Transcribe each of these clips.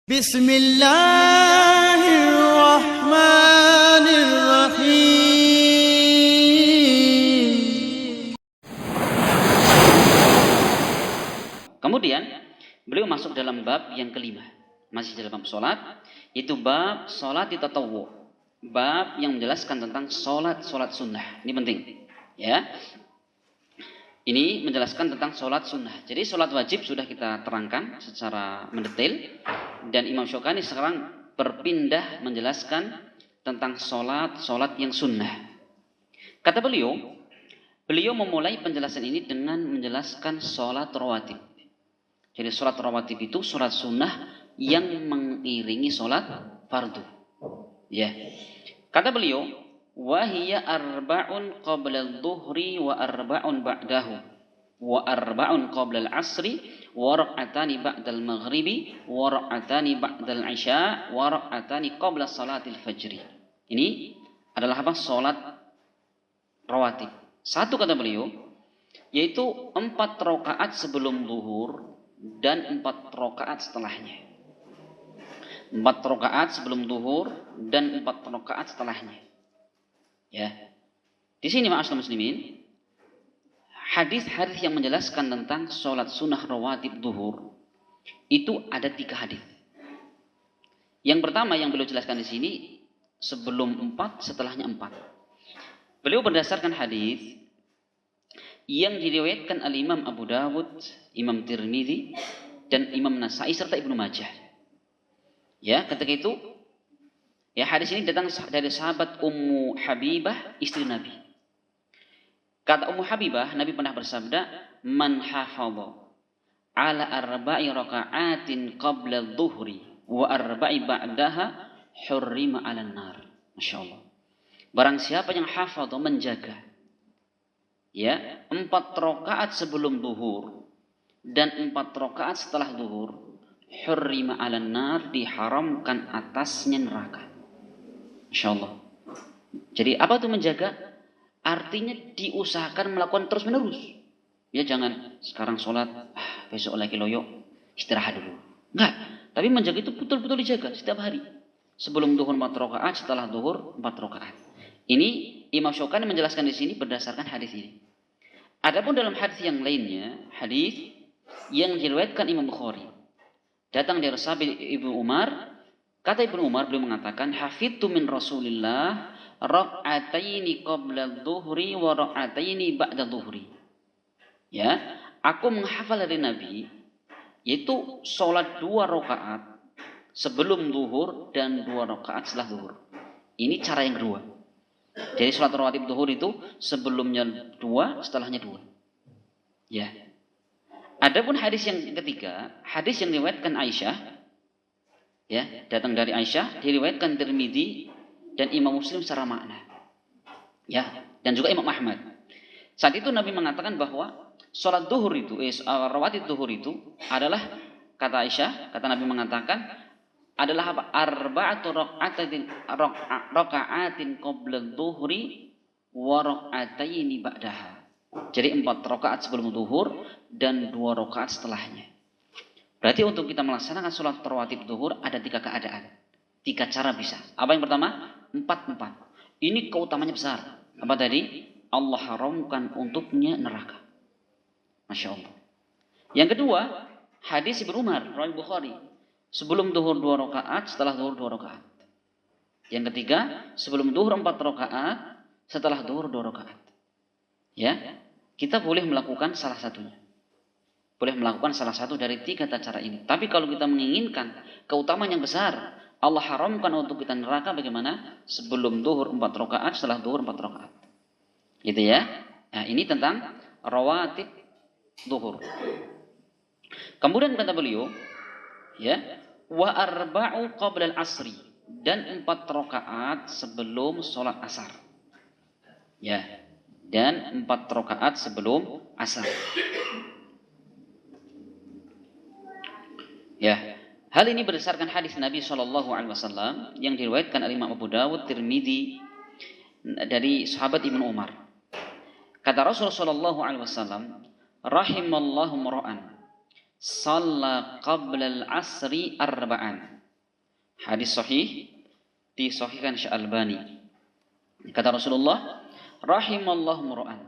Bismillahirrahmanirrahim. Kemudian beliau masuk dalam bab yang kelima, masih dalam bab sholat, itu bab sholat tatawwu, bab yang menjelaskan tentang sholat sunnah. Ini penting, ya. Ini menjelaskan tentang sholat sunnah. Jadi sholat wajib sudah kita terangkan secara mendetail, dan Imam Syaukani sekarang berpindah menjelaskan tentang sholat yang sunnah. Kata beliau memulai penjelasan ini dengan menjelaskan sholat rawatib. Jadi sholat rawatib itu sholat sunnah yang mengiringi sholat fardu. Ya. Kata beliau, wahiyya arba'un qabla adh-dhuhri wa arba'un ba'dahu wa arba'un qabla al-'asri wa rak'atani ba'da al-maghribi wa rak'atani ba'da al-'isya wa rak'atani qabla salatil fajri. Ini adalah apa? Sholat rawatib. Satu, kata beliau, yaitu 4 rakaat sebelum zuhur dan 4 rakaat setelahnya. 4 rakaat sebelum zuhur dan 4 rakaat setelahnya. Ya. Di sini ma'asyiral muslimin, hadis-hadis yang menjelaskan tentang sholat sunnah rawatib zuhur itu ada 3 hadis. Yang pertama yang beliau jelaskan di sini, sebelum 4, setelahnya 4. Beliau berdasarkan hadis yang diriwayatkan oleh Imam Abu Dawud, Imam Tirmidzi, dan Imam Nasai serta Ibnu Majah. Ya, ketika itu, ya, hadis ini datang dari sahabat Ummu Habibah, istri Nabi. Kata Ummu Habibah, Nabi pernah bersabda, "Man hafadha ala arba'i raka'atin qabla adh-dhuhri wa arba'i ba'daha hurrima 'alan nar." Masyaallah. Barang siapa yang hafadha, menjaga, ya, 4 rakaat sebelum zuhur dan 4 rakaat setelah zuhur, hurrima 'alan nar, diharamkan atasnya neraka. Insyaallah. Jadi apa itu menjaga? Artinya diusahakan melakukan terus menerus. Ya, jangan sekarang sholat, besok lagi loyo, istirahat dulu. Enggak. Tapi menjaga itu betul-betul dijaga setiap hari. Sebelum zuhur 4 rakaat, setelah zuhur 4 rakaat. Ini Imam Syaukani menjelaskan di sini berdasarkan hadis ini. Adapun dalam hadis yang lainnya, hadis yang diriwayatkan Imam Bukhari, datang dari sahabat Ibnu Umar. Kata Ibnu Umar, beliau mengatakan, hafidtu min Rasulillah rak'ataini qabla adh-dhuhri wa rak'ataini ba'da adh-dhuhri. Ya, aku menghafal dari Nabi, yaitu sholat 2 rakaat sebelum zuhur dan 2 rakaat setelah zuhur. Ini cara yang kedua. Jadi sholat rawatib zuhur itu sebelumnya 2, setelahnya 2. Ya. Adapun hadis yang ketiga, hadis yang diriwayatkan Aisyah, ya, datang dari Aisyah, diriwayatkan Tirmidzi dan Imam Muslim secara makna. Ya, dan juga Imam Ahmad. Saat itu Nabi mengatakan bahwa sholat zuhur itu, rawatib zuhur itu adalah, kata Aisyah, kata Nabi mengatakan, adalah apa? Arba'atu raka'atin qabla adh-dhuhri wa raka'ataini ba'daha. Jadi 4 rakaat sebelum zuhur dan 2 rakaat setelahnya. Berarti untuk kita melaksanakan sholat rawatib zuhur ada 3 keadaan. 3 cara bisa. Apa yang pertama? 4. Ini keutamanya besar. Apa tadi? Allah haramkan untuknya neraka. Masya Allah. Yang kedua, hadis Ibnu Umar, riwayat Bukhari. Sebelum zuhur 2 rakaat, setelah zuhur 2 rakaat. Yang ketiga, sebelum zuhur 4 rakaat, setelah zuhur 2 rakaat. Ya, kita boleh melakukan salah satunya. Boleh melakukan salah satu dari 3 cara ini. Tapi kalau kita menginginkan keutamaan yang besar, Allah haramkan untuk kita neraka, bagaimana? Sebelum zuhur 4 rakaat, setelah zuhur 4 rakaat. Gitu ya. Nah, ini tentang rawatib zuhur. Kemudian kata beliau, ya, wa arba'u qabla al-asri, dan 4 rakaat sebelum sholat asar. Ya, dan 4 rakaat sebelum asar. Ya, hal ini berdasarkan hadis Nabi SAW yang diriwayatkan oleh Imam Abu Dawud, Tirmidzi, dari sahabat Ibnu Umar. Kata Rasulullah SAW, rahimallahu mar'an shalla qabla al-asri arba'an. Hadis sahih disahihkan Syekh Albani. Kata Rasulullah, rahimallahu mur'an.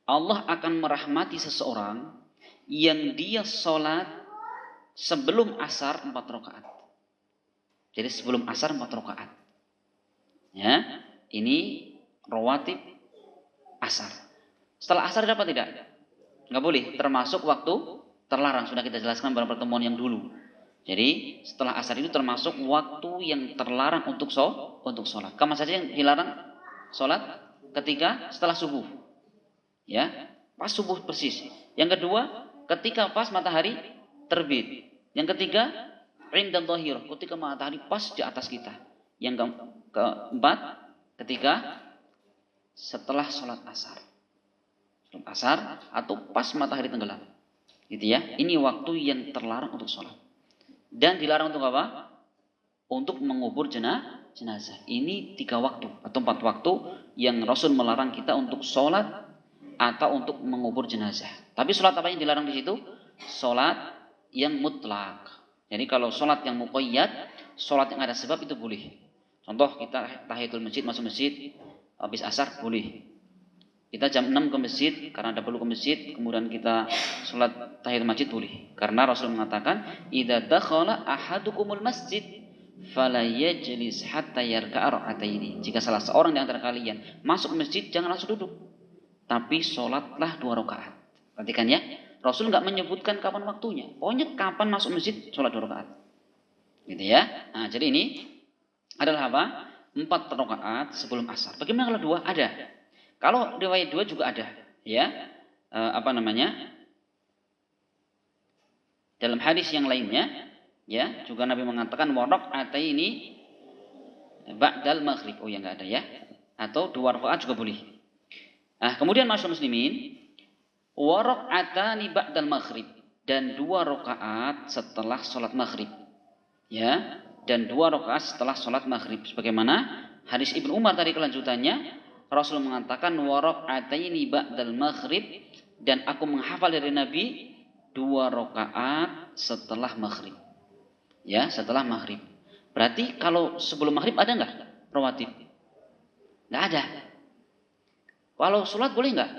Allah akan merahmati seseorang yang dia sholat sebelum asar 4 rakaat. Jadi sebelum asar 4 rakaat. Ya, ini rawatib asar. Setelah asar dapat tidak? Enggak boleh, termasuk waktu terlarang. Sudah kita jelaskan pada pertemuan yang dulu. Jadi setelah asar itu termasuk waktu yang terlarang untuk sholat. Kapan saja yang dilarang sholat? Ketika setelah subuh. Ya, pas subuh persis. Yang kedua, ketika pas matahari terbit. Yang ketiga, inda dhahirah, ketika matahari pas di atas kita. Yang keempat, ketika setelah sholat asar. Sebelum asar atau pas matahari tenggelam. Gitu ya. Ini waktu yang terlarang untuk sholat. Dan dilarang untuk apa? Untuk mengubur jenazah. Ini 3 waktu atau 4 waktu yang Rasul melarang kita untuk sholat atau untuk mengubur jenazah. Tapi sholat apa yang dilarang di situ? Sholat yang mutlak. Jadi kalau sholat yang muqayyad, sholat yang ada sebab itu boleh. Contoh kita tahiyatul masjid, masuk masjid, habis asar boleh. Kita jam 6 ke masjid karena ada perlu ke masjid, kemudian kita sholat tahiyatul masjid boleh. Karena Rasul mengatakan, idza dakhala ahadukumul masjid fala yajlis hatta yarka'a rak'ataini. Jika salah seorang di antara kalian masuk ke masjid, jangan langsung duduk, tapi sholatlah 2 rakaat. Perhatikan ya, Rasul nggak menyebutkan kapan waktunya. Pokoknya kapan masuk masjid, sholat 2 rakaat. Gitu ya. Nah, jadi ini adalah apa? 4 rakaat sebelum asar. Bagaimana kalau 2? Ada. Kalau riwayat 2 juga ada. Ya, dalam hadis yang lainnya, ya, juga Nabi mengatakan ini ba'dal maghrib. Oh ya, nggak ada ya. Atau 2 rakaat juga boleh. Nah, kemudian masyaallah muslimin, warak'atani ba'dal maghrib, dan 2 rakaat setelah sholat maghrib. Ya, dan 2 rakaat setelah sholat maghrib. Sebagaimana hadis Ibnu Umar tadi kelanjutannya, Rasul mengatakan warak'ataini ba'dal maghrib, dan aku menghafal dari Nabi 2 rakaat setelah maghrib. Ya, setelah maghrib. Berarti kalau sebelum maghrib ada nggak rawatib? Nggak ada. Kalau sholat boleh nggak?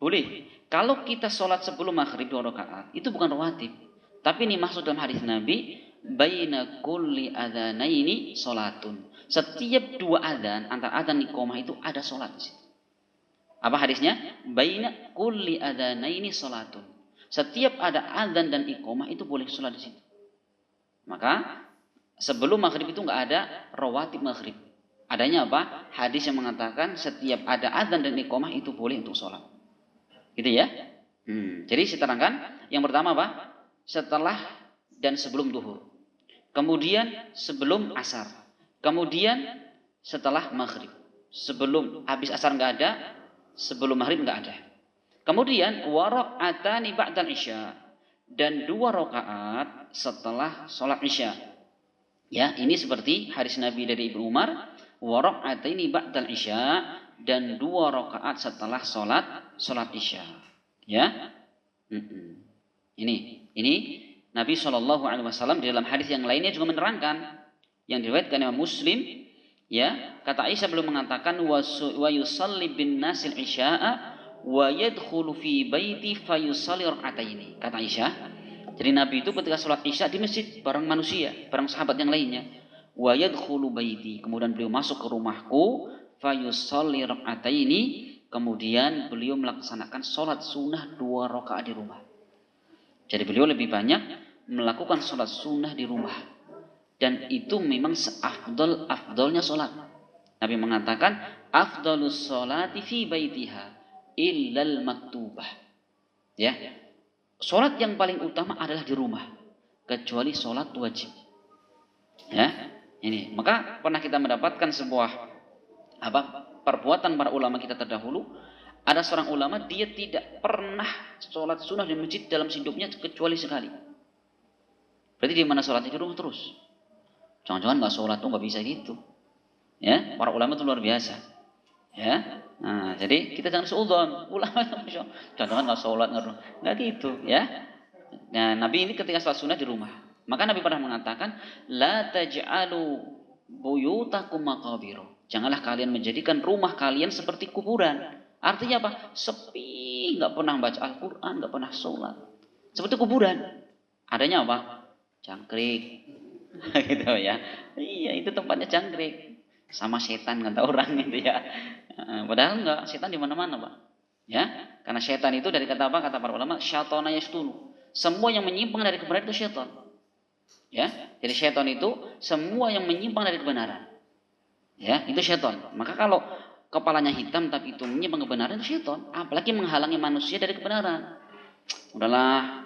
Boleh. Kalau kita sholat sebelum maghrib 2 rakaat, itu bukan rawatib. Tapi ini maksud dalam hadis Nabi, baina kulli adzanaini sholatun. Setiap 2 adzan, antara adzan iqamah itu ada sholat di situ. Apa hadisnya? Baina kulli adzanaini sholatun. Setiap ada adzan dan iqamah itu boleh sholat di situ. Maka sebelum maghrib itu nggak ada rawatib maghrib. Adanya apa? Hadis yang mengatakan setiap ada adzan dan iqamah itu boleh untuk sholat. Gitu ya. Jadi saya terangkan, yang pertama apa? Setelah dan sebelum duhur. Kemudian sebelum asar. Kemudian setelah maghrib. Sebelum habis asar nggak ada, sebelum maghrib nggak ada. Kemudian warak'atani ba'dal isya, dan 2 rakaat setelah sholat isya. Ya, ini seperti hadis Nabi dari Ibnu Umar, warak'atani ba'dal isya, dan 2 rakaat setelah sholat isya. Ya, ini Nabi SAW di dalam hadis yang lainnya juga menerangkan, yang diriwayatkan Imam Muslim. Ya, kata Aisyah belum mengatakan wa yusalli bin nasil isya'a wa yadkhulu fi baiti fa yusalli rak'ataini. Kata Aisyah, jadi Nabi itu ketika sholat isya di masjid bareng manusia, bareng sahabat yang lainnya. Wa yadkhulu baiti, kemudian beliau masuk ke rumahku, fa yusalli rak'ataini, kemudian beliau melaksanakan sholat sunnah 2 rakaat di rumah. Jadi beliau lebih banyak melakukan sholat sunnah di rumah. Dan itu memang seafdolnya sholat. Nabi mengatakan, afdalus sholati fi baitiha illal maktubah. Ya, sholat yang paling utama adalah di rumah, kecuali sholat wajib. Ya, ini. Maka pernah kita mendapatkan sebuah perbuatan para ulama kita terdahulu. Ada seorang ulama, dia tidak pernah sholat sunnah di masjid dalam hidupnya kecuali sekali. Berarti di mana sholatnya? Di rumah terus. Jangan-jangan nggak sholat tuh nggak bisa gitu. Ya, para ulama itu luar biasa. Ya, nah, jadi kita jangan seudon. Ulama jangan-jangan nggak sholat nggak gitu. Ya, Nah, Nabi ini ketika sholat sunnah di rumah. Maka Nabi pernah mengatakan, la taj'alu buyutakum maqabiru. Janganlah kalian menjadikan rumah kalian seperti kuburan. Artinya apa? Sepi, nggak pernah baca Al-Quran, nggak pernah sholat. Seperti kuburan. Adanya apa? Jangkrik. Gitu ya. Iya, itu tempatnya jangkrik. Sama setan kata orang itu ya. Padahal enggak, setan di mana-mana, Pak. Ya, karena setan itu dari kata apa? Kata para ulama, syaitana yastulu. Semua yang menyimpang dari kebenaran itu syaitan. Ya, jadi syaitan itu semua yang menyimpang dari kebenaran. Ya, itu syaitan. Maka kalau kepalanya hitam tapi itu menyimpang kebenaran itu syaitan. Apalagi menghalangi manusia dari kebenaran. Udahlah,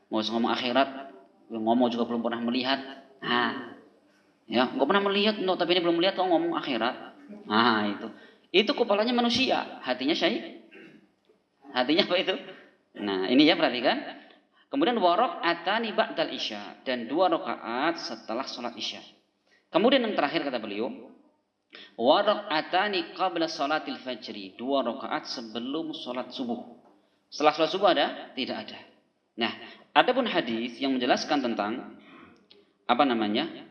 mau ngomong akhirat, ngomong juga belum pernah melihat. Nah, ya, nggak pernah melihat, no, tapi ini belum melihat, kok ngomong akhirat. Nah, itu kepalanya manusia, hatinya syaitan. Hatinya apa itu? Nah, ini ya perhatikan. Kemudian waraqatani ba'dal isya, dan 2 rakaat setelah salat isya. Kemudian yang terakhir kata beliau, waraqatani qabla salatil fajri, 2 rakaat sebelum salat subuh. Setelah salat subuh ada? Tidak ada. Nah, adapun hadis yang menjelaskan tentang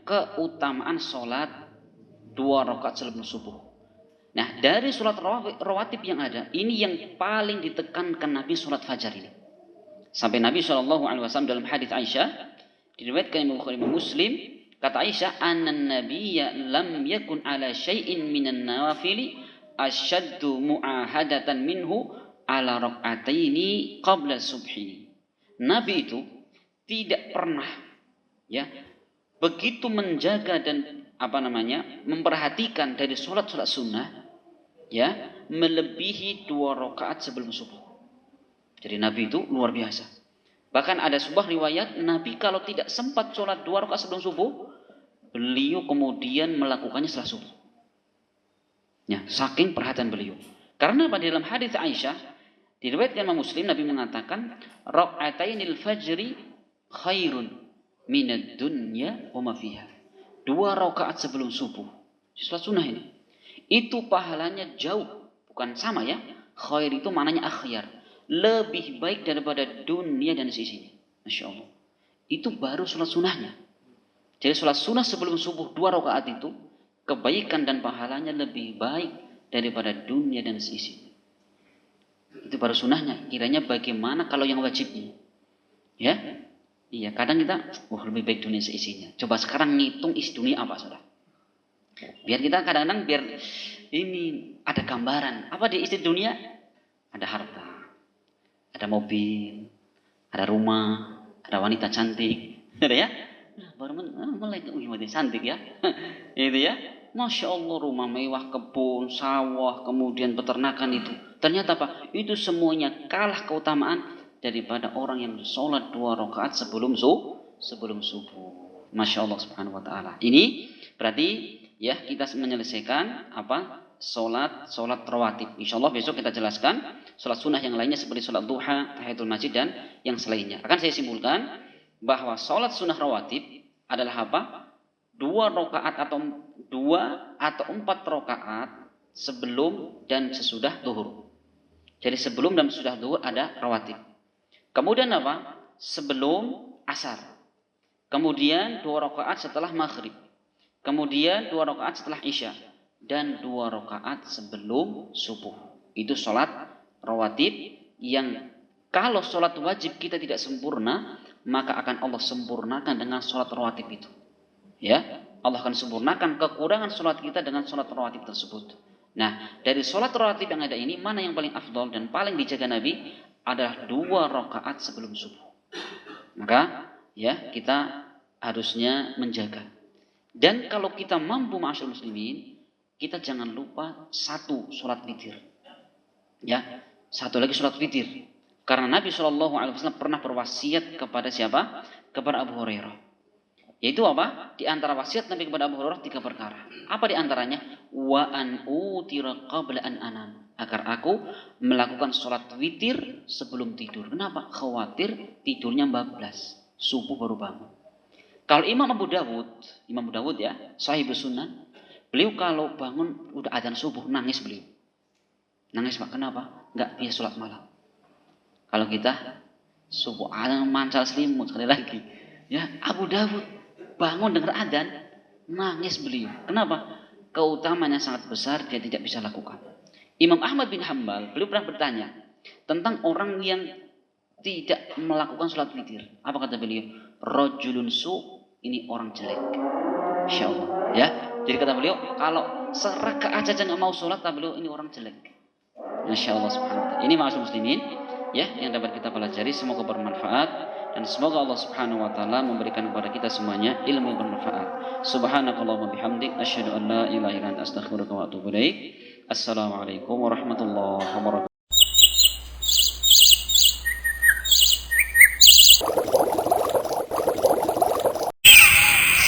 keutamaan salat 2 rakaat sebelum subuh. Nah, dari salat rawatib yang ada, ini yang paling ditekankan Nabi salat fajar ini. Sampai Nabi SAW dalam hadis Aisyah diriwayatkan Imam Bukhari Muslim, kata Aisyah, "Anan nabiyya lam yakun ala syai'in minan nawafili asyaddu mu'ahadatan minhu ala rak'ataini qabla subhi." Nabi itu tidak pernah ya begitu menjaga dan memperhatikan dari salat-salat sunnah ya melebihi 2 rakaat sebelum subuh. Jadi Nabi itu luar biasa. Bahkan ada sebuah riwayat, Nabi kalau tidak sempat sholat 2 rakaat sebelum subuh, beliau kemudian melakukannya setelah subuh. Ya, saking perhatian beliau. Karena pada dalam hadis Aisyah, diriwayatkan Imam Muslim, Nabi mengatakan, "Raka'atainil fajri khairun minad dunya wa ma fiha." 2 rakaat sebelum subuh. Sholat sunnah ini. Itu pahalanya jauh, bukan sama ya. Khair itu maknanya akhyar. Lebih baik daripada dunia dan sisinya. Masya Allah. Itu baru sholat sunnahnya. Jadi sholat sunnah sebelum subuh 2 rakaat itu, kebaikan dan pahalanya lebih baik daripada dunia dan sisinya. Itu baru sunnahnya. Kiranya bagaimana kalau yang wajibnya? Ya? Iya, kadang kita, lebih baik dunia seisinya. Coba sekarang ngitung isi dunia apa, saudara? Biar kita kadang-kadang biar ini ada gambaran. Apa di isi dunia? Ada harta. Ada mobil, ada rumah, ada wanita cantik, ada ya? Baru mulai wanita cantik ya, itu ya. Masya Allah, rumah mewah, kebun, sawah, kemudian peternakan itu. Ternyata apa? Itu semuanya kalah keutamaan daripada orang yang sholat 2 rakaat sebelum subuh. Masya Allah Subhanahu Wa Taala. Ini berarti ya kita menyelesaikan sholat rawatib. Insya Allah besok kita jelaskan sholat sunnah yang lainnya seperti sholat duha, tahiyatul masjid dan yang selainnya. Akan saya simpulkan bahwa sholat sunnah rawatib adalah 2 rakaat atau 4 rakaat sebelum dan sesudah zuhur. Jadi sebelum dan sesudah zuhur ada rawatib. Kemudian sebelum asar. Kemudian 2 rakaat setelah maghrib. Kemudian 2 rakaat setelah isya. Dan 2 rakaat sebelum subuh. Itu sholat rawatib yang kalau sholat wajib kita tidak sempurna, maka akan Allah sempurnakan dengan sholat rawatib itu. Ya, Allah akan sempurnakan kekurangan sholat kita dengan sholat rawatib tersebut. Nah, dari sholat rawatib yang ada ini, mana yang paling afdol dan paling dijaga Nabi adalah 2 rakaat sebelum subuh. Maka ya kita harusnya menjaga. Dan kalau kita mampu ma'asyarul muslimin, kita jangan lupa 1 sholat witir. Ya, 1 lagi sholat witir. Karena Nabi SAW pernah berwasiat kepada siapa? Kepada Abu Hurairah. Yaitu apa? Di antara wasiat Nabi kepada Abu Hurairah 3 perkara. Apa di antaranya? Wa an utira qabla an anam. Agar aku melakukan sholat witir sebelum tidur. Kenapa? Khawatir tidurnya bablas. Subuh baru bangun. Kalau Imam Abu Dawud ya, Sahibus Sunan, beliau kalau bangun udah adzan subuh nangis beliau. Nangis Pak, kenapa? Enggak biasa sholat malam. Kalau kita Subuh mancal selimut sekali lagi. Ya, Abu Dawud bangun dengar adzan, nangis beliau. Kenapa? Keutamanya sangat besar, dia tidak bisa lakukan. Imam Ahmad bin Hambal, beliau pernah bertanya tentang orang yang tidak melakukan sholat witir. Apa kata beliau? Rajulun su, ini orang jelek. Insya Allah. Ya, jadi kata beliau, kalau serakaat aja nggak mau sholat, kata beliau ini orang jelek. Insya Allah subhanahu wa ta'ala. Ini ma'asyiral muslimin, ya, yang dapat kita pelajari, semoga bermanfaat dan semoga Allah subhanahu wa ta'ala memberikan kepada kita semuanya ilmu yang bermanfaat. Subhanakallahumma bihamdik asyhadu an la ilaha illa anta astaghfiruka wa atubu ilaik. Assalamualaikum warahmatullahi wabarakatuh.